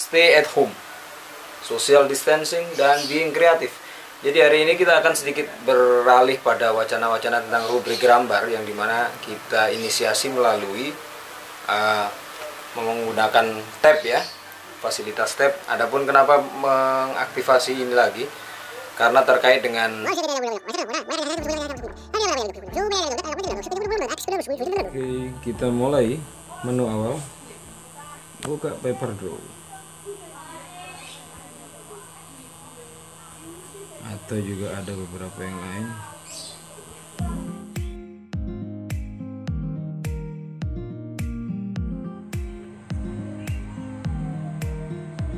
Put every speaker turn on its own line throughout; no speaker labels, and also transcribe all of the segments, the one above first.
stay at home, social distancing, dan being kreatif. Jadi hari ini kita akan sedikit beralih pada wacana-wacana tentang rubrik gambar yang dimana kita inisiasi melalui menggunakan tab ya, fasilitas tab. Adapun kenapa mengaktifasi ini lagi, karena terkait dengan Oke, kita mulai menu awal, buka paper draw atau juga ada beberapa yang lain.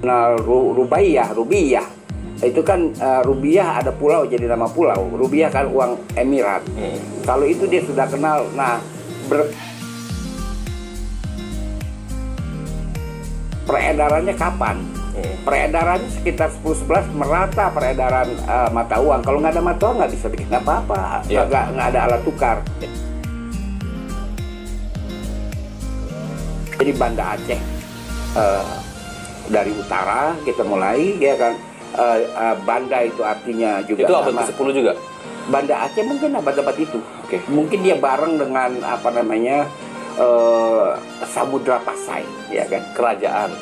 Nah, Rubaiyah itu kan Rubiah ada pulau jadi nama pulau. Rubiah kan uang Emirat. Kalau itu dia sudah kenal. Nah, peredarannya kapan? Peredarannya sekitar 10-11 merata peredaran mata uang. Kalau nggak ada mata uang nggak bisa bikin apa-apa. Nggak ada alat tukar. Jadi Banda Aceh dari utara kita mulai, ya kan. Banda itu artinya juga
itu abad ke-10 juga.
Banda Aceh mungkin abad-abad itu. Mungkin dia bareng dengan apa namanya Samudra Pasai, ya kan,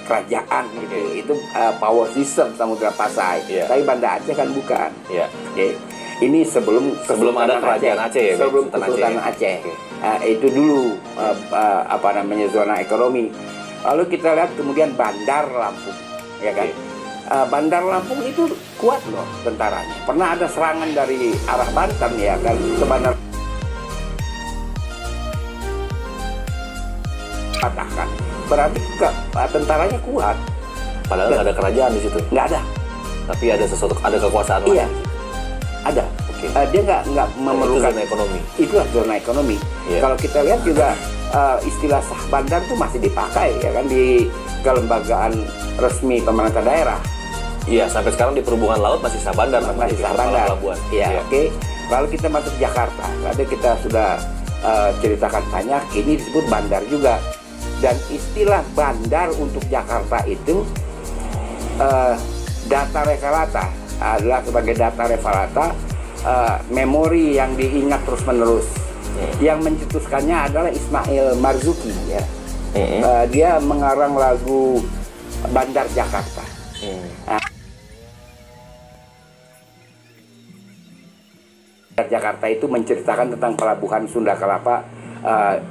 kerajaan gitu. Itu power system Samudra Pasai. Tapi Banda Aceh kan bukan. Ini sebelum ada kerajaan Aceh ya, sebelum Kesultanan Aceh. Itu dulu apa namanya zona ekonomi. Lalu kita lihat kemudian Bandar Lampung, ya kan. Bandar Lampung itu kuat loh tentaranya. Pernah ada serangan dari arah Banten, ya kan, ke Bandar patahkan. Berarti tentaranya kuat.
Padahal nggak ada kerajaan di situ.
Nggak ada.
Tapi ada sesuatu, ada kekuasaan
lain. Iya, ada. Dia nggak memerlukan
zona ekonomi.
Itulah zona ekonomi. Kalau kita lihat juga istilah sah bandar itu masih dipakai, ya kan, di kelembagaan resmi pemerintah daerah.
Iya, sampai sekarang di perhubungan laut masih sah bandar.
Masih sah bandar. Iya, oke. Lalu kita masuk Jakarta. Tadi kita sudah ceritakan banyak. Ini disebut bandar juga. Dan istilah bandar untuk Jakarta itu data referata adalah sebagai data referata, memori yang diingat terus menerus. Yang mencetuskannya adalah Ismail Marzuki, ya. Dia mengarang lagu Bandar Jakarta. Bandar Jakarta itu menceritakan tentang pelabuhan Sunda Kelapa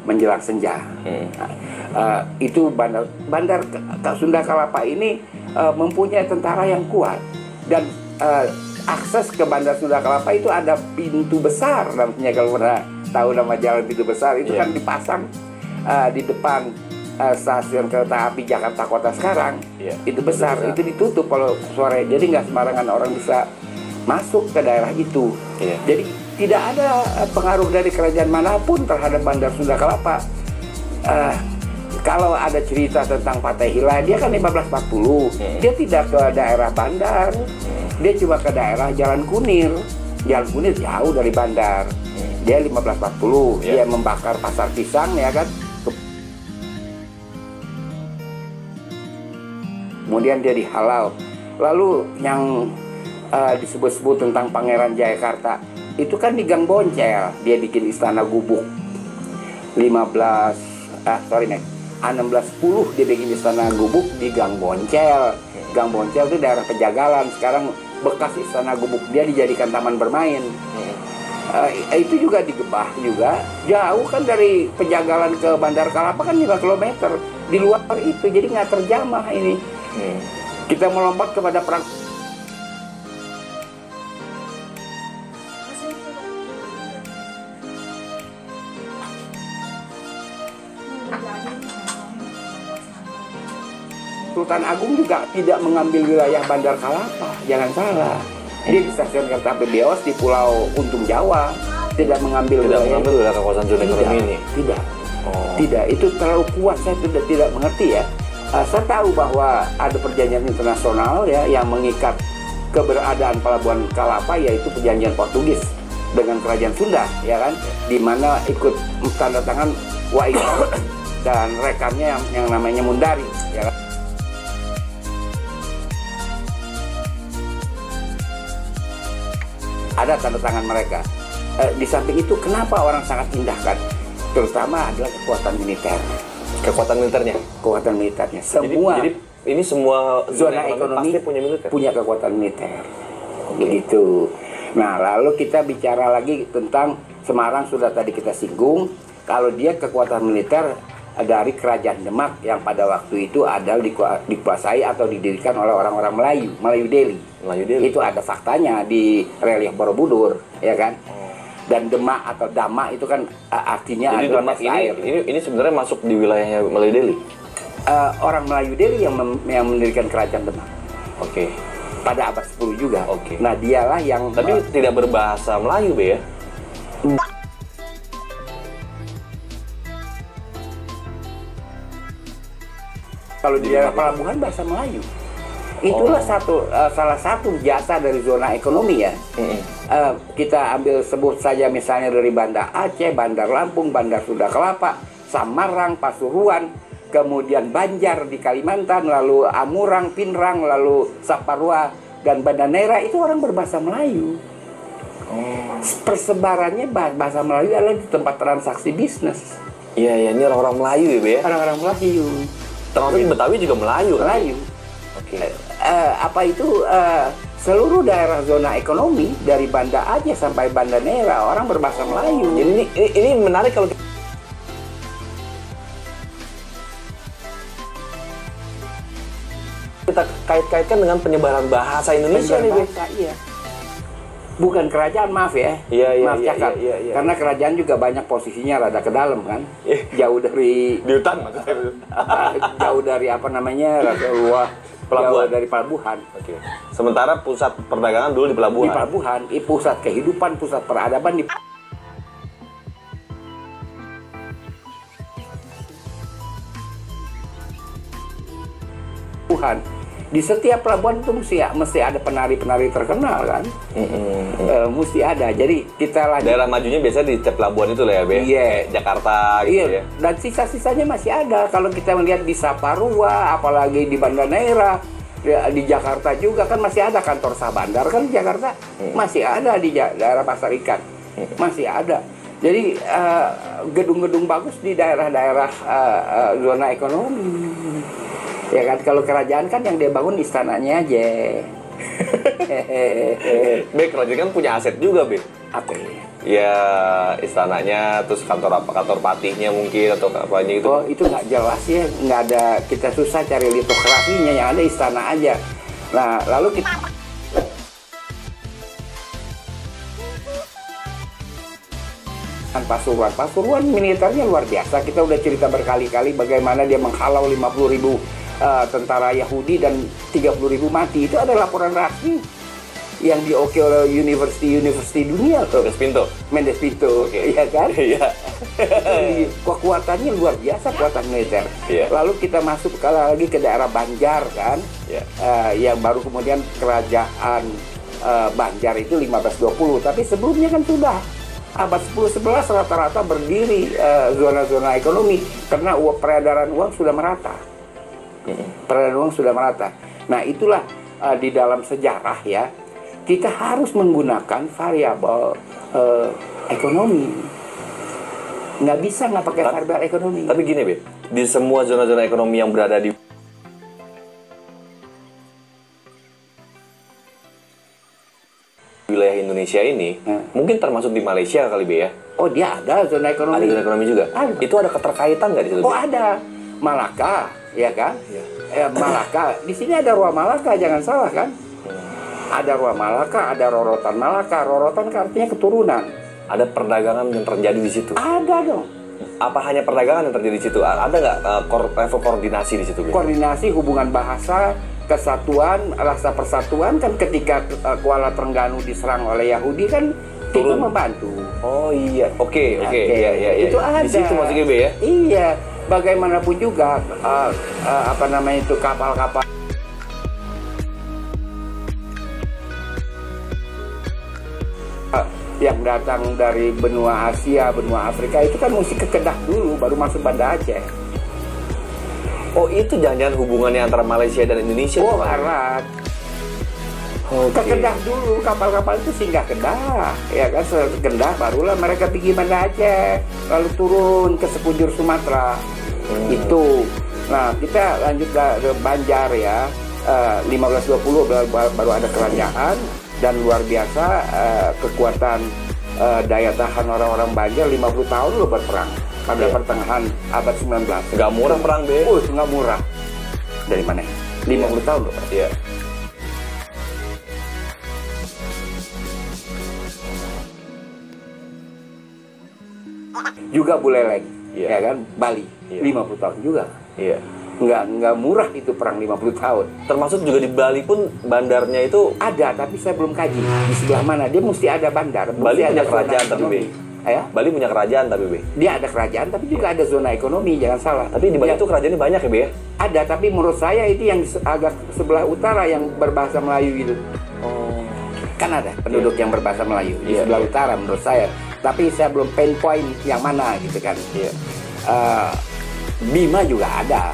menjelang senja. Itu bandar Sunda Kelapa ini mempunyai tentara yang kuat, dan akses ke Bandar Sunda Kelapa itu ada pintu besar. Namanya, kalau pernah tahu nama jalan pintu besar itu kan dipasang di depan stasiun kereta api Jakarta Kota sekarang. Itu besar, itu ditutup kalau sore, jadi nggak sembarangan orang bisa masuk ke daerah itu. Jadi tidak ada pengaruh dari kerajaan manapun terhadap Bandar Sunda Kelapa. Kalau ada cerita tentang Fatahillah, dia kan 1540, dia tidak ke daerah bandar, dia cuma ke daerah Jalan Kunir. Jalan Kunir jauh dari bandar. Dia 1540, dia membakar pasar pisang, ya kan. Kemudian dia dihalau. Lalu yang disebut-sebut tentang Pangeran Jayakarta itu kan di Gang Boncel. Dia bikin istana gubuk. 1610 dia bikin istana gubuk di Gang Boncel. Gang Boncel itu daerah Pejagalan. Sekarang bekas istana gubuk dia dijadikan taman bermain. Itu juga digebah juga. Jauh kan dari Pejagalan ke Bandar Kelapa kan 5 km. Di luar itu, jadi nggak terjamah ini. Kita melompat kepada perang. Sultan Agung juga tidak mengambil wilayah Bandar Kelapa, jangan salah. Dia di stasiun kereta api Beos di Pulau Untung Jawa, tidak mengambil
wilayah kawasan zona ekonomi ini.
Tidak, itu terlalu kuat, saya sudah tidak mengerti, ya. Saya tahu bahwa ada perjanjian internasional, ya, yang mengikat keberadaan Pelabuhan Kelapa, yaitu perjanjian Portugis dengan Kerajaan Sunda, ya kan, di mana ikut tanda tangan Waiso dan rekannya yang namanya Mundari, ya kan. ada tanda tangan mereka. Di samping itu kenapa orang sangat indahkan? Terutama adalah kekuatan militer.
Kekuatan militernya.
Kekuatan militernya. Semua.
Jadi ini semua
zona ekonomi
pasti punya militer.
Punya kekuatan militer. Begitu. Nah, lalu kita bicara lagi tentang Semarang, sudah tadi kita singgung. Kalau dia kekuatan militer dari Kerajaan Demak yang pada waktu itu adalah dikuasai atau didirikan oleh orang-orang Melayu Delhi. Itu ada faktanya di relief Borobudur, ya kan? Dan Demak atau Dama itu kan artinya
jadi
adalah
Demak ini sebenarnya masuk di wilayahnya Melayu Delhi.
Orang Melayu Delhi yang mendirikan Kerajaan Demak.
Oke.
Pada abad 10 juga.
Oke.
Nah, dialah yang
tapi tidak berbahasa Melayu, Be, ya?
Kalau di daerah pelabuhan bahasa Melayu. Itulah salah satu jasa dari zona ekonomi ya. Kita ambil sebut saja misalnya dari Bandar Aceh, Bandar Lampung, Bandar Sunda Kelapa, Samarang, Pasuruan, kemudian Banjar di Kalimantan, lalu Amurang, Pinrang, lalu Saparua dan Banda Neira, itu orang berbahasa Melayu. Persebarannya bahasa Melayu adalah di tempat transaksi bisnis.
Iya, ini orang-orang Melayu ya, Be, ya?
Orang-orang Melayu.
Termasuk Betawi juga Melayu.
Melayu.
Oke.
Seluruh daerah zona ekonomi dari Banda Aceh sampai Banda Neira orang berbahasa Melayu.
Jadi ini menarik kalau kita kait-kaitkan dengan penyebaran bahasa Indonesia nih, Be.
Iya. Bukan kerajaan, maaf ya.
Iya,
maaf cakap.
Iya.
Karena kerajaan juga banyak posisinya rada ke dalam kan. Jauh dari
Di hutan maksudnya.
jauh dari apa namanya? Rada luar. Jauh dari pelabuhan.
Oke. Sementara pusat perdagangan dulu di pelabuhan.
Di pelabuhan, pusat kehidupan, pusat peradaban di pelabuhan. Di setiap pelabuhan itu mesti ada penari-penari terkenal kan. Mesti ada. Jadi kita lagi
daerah majunya biasanya di setiap pelabuhan itu lah ya, Be.
Iya.
Jakarta gitu ya.
Dan sisa-sisanya masih ada. Kalau kita melihat di Saparua, apalagi di Banda Neira, di Jakarta juga kan masih ada kantor Sabandar kan di Jakarta. Masih ada di daerah Pasar Ikan. Masih ada. Jadi gedung-gedung bagus di daerah-daerah zona ekonomi. Ya kan, kalau kerajaan kan yang dia bangun istananya aja.
Be, kerajaan kan punya aset juga, Be.
Apa ya?
Ya, istananya, terus kantor patihnya mungkin, atau apanya gitu.
Oh, itu nggak jelas ya. Nggak ada, kita susah cari litografinya, yang ada istana aja. Nah, lalu kita Pasuruan militernya luar biasa. Kita udah cerita berkali-kali bagaimana dia menghalau 50.000 tentara Yahudi dan 30.000 mati. Itu ada laporan resmi yang dioke oleh university dunia tuh. Mendes Pinto, iya kan?
Iya.
Kekuatannya luar biasa, kekuatan militer.
Iya.
Lalu kita masuk lagi ke daerah Banjar kan, yang baru kemudian kerajaan Banjar itu 1520. Tapi sebelumnya kan sudah abad 10-11 rata-rata berdiri zona-zona ekonomi karena peredaran uang sudah merata. Peredaran uang sudah merata. Nah, itulah di dalam sejarah ya, kita harus menggunakan variabel ekonomi. Nggak bisa nggak pakai variabel ekonomi.
Tapi gini, Be, di semua zona-zona ekonomi yang berada di wilayah Indonesia ini, mungkin termasuk di Malaysia kali, Be, ya?
Oh, dia ada zona ekonomi.
Ada zona ekonomi juga?
Ada.
Itu ada keterkaitan nggak di situ?
Oh, ada. Malaka, ya kan? Malaka. Di sini ada Ruang Malaka, jangan salah kan? Ada Ruang Malaka, ada Rorotan Malaka. Rorotan artinya keturunan.
Ada perdagangan yang terjadi di situ?
Ada dong.
Apa hanya perdagangan yang terjadi di situ? Ada nggak level koordinasi di situ, Be?
Koordinasi, hubungan bahasa, kesatuan, rasa persatuan kan ketika Kuala Terengganu diserang oleh Yahudi kan kita membantu.
Oh iya, oke. Iya.
Itu ada.
Di situ maksudnya, Be, ya?
Iya. Bagaimanapun juga kapal-kapal yang datang dari benua Asia, benua Afrika itu kan mesti ke Kedah dulu baru masuk Banda Aceh.
Oh, itu jangan-jangan hubungannya antara Malaysia dan Indonesia?
Oh, erat. Ke Kedah dulu, kapal-kapal itu singgah Kedah, ya kan, setelah Kedah barulah mereka pergi Banda Aceh, lalu turun ke sekujur Sumatera. Itu. Nah, kita lanjut ke Banjar ya, 1520 baru ada kerajaan, dan luar biasa kekuatan daya tahan orang-orang Banjar 50 tahun loh berperang pada pertengahan abad 19.
Nggak murah perang, Be.
Oh, itu nggak murah. Dari mana? 50 tahun loh.
Iya.
Juga Buleleng,
Iya.
ya kan, Bali,
Iya.
50 tahun juga.
Iya.
Nggak murah itu perang 50 tahun.
Termasuk juga di Bali pun bandarnya itu
Ada, tapi saya belum kaji di sebelah mana. Dia mesti ada bandar.
Bali
mesti
punya
zona
kerajaan tapi,
ekonomi.
Be.
Ya?
Bali punya kerajaan tapi, Be.
Dia ada kerajaan, tapi juga ada zona ekonomi, jangan salah.
Tapi di Bali
Ya,
itu kerajaannya banyak ya, Be ya?
ada, tapi menurut saya itu yang agak sebelah utara yang berbahasa Melayu itu.
Oh.
Kan ada penduduk yang berbahasa Melayu di
Iya,
sebelah
iya.
utara menurut saya. Tapi saya belum pinpoint yang mana gitu kan.
Iya.
Bima juga ada,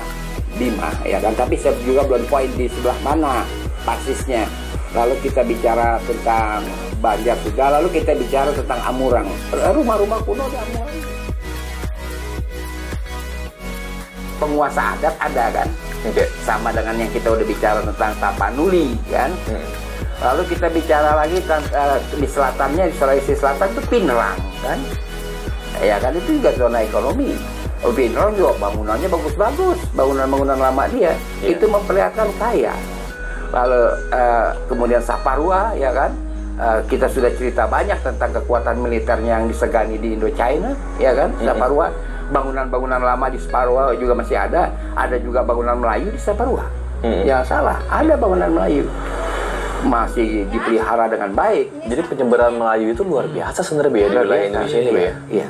Bima ya kan. Tapi saya juga belum point di sebelah mana persisnya. Lalu kita bicara tentang Banjar juga. Lalu kita bicara tentang Amurang. Rumah-rumah kuno di Amurang. Penguasa adat ada kan.
Oke.
Sama dengan yang kita udah bicara tentang Tapanuli kan. Lalu kita bicara lagi di selatannya, di Sulawesi Selatan itu Pinerang kan. Ya kan, itu juga zona ekonomi. Pinerang juga bangunannya bagus-bagus, bangunan-bangunan lama dia.
Iya.
Itu memperlihatkan kaya. Lalu kemudian Saparua ya kan. Kita sudah cerita banyak tentang kekuatan militernya yang disegani di Indochina ya kan, Saparua. Bangunan-bangunan lama di Saparua juga masih ada. Ada juga bangunan Melayu di Saparua. Yang salah, ada bangunan Melayu. Masih dipelihara dengan baik.
Jadi penyebaran Melayu itu luar biasa sebenarnya, Be, ya, di wilayah Indonesia ini, Be ya.
Iya.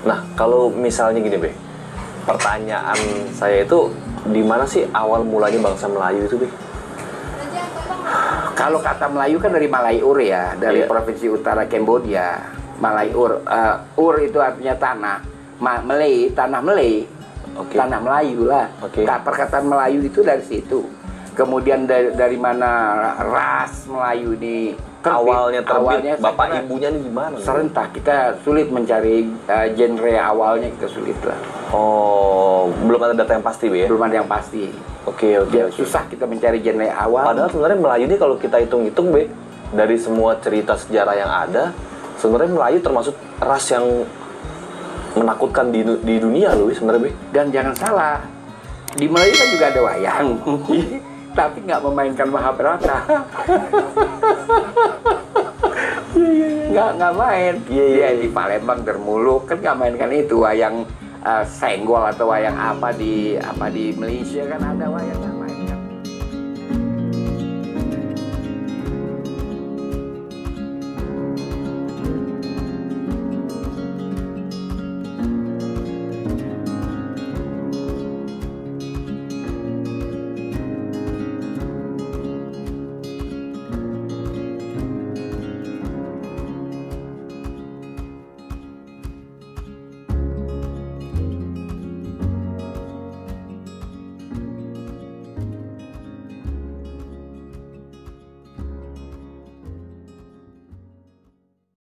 Nah, kalau misalnya gini, Be. Pertanyaan saya itu di mana sih awal mulanya bangsa Melayu itu, Be?
Kalau kata Melayu kan dari Malaiur ya, dari
Iya.
provinsi utara Kambodia. Malaiur, Ur itu artinya tanah. Melei, tanah Melei.
Oke.
Tanah Melayu lah.
Oke.
Nah, perkataan Melayu itu dari situ. Kemudian dari mana ras Melayu di
Awalnya terbit,
saya
bapak
kira
ibunya ini di mana?
serentak. Kita sulit mencari genre awalnya, kita sulit lah.
Oh, belum ada data yang pasti, Be ya?
Belum ada yang pasti.
Oke.
Susah kita mencari genre awal.
Padahal sebenarnya Melayu ini kalau kita hitung-hitung, Be, dari semua cerita sejarah yang ada, sebenarnya Melayu termasuk ras yang menakutkan di dunia loh, sebenarnya, Be.
Dan jangan salah, di Melayu kan juga ada wayang. Tapi nggak memainkan Mahabharata. nggak main. Dia di Palembang Dermuluk kan nggak mainkan itu wayang senggol atau wayang apa di Malaysia kan ada wayang.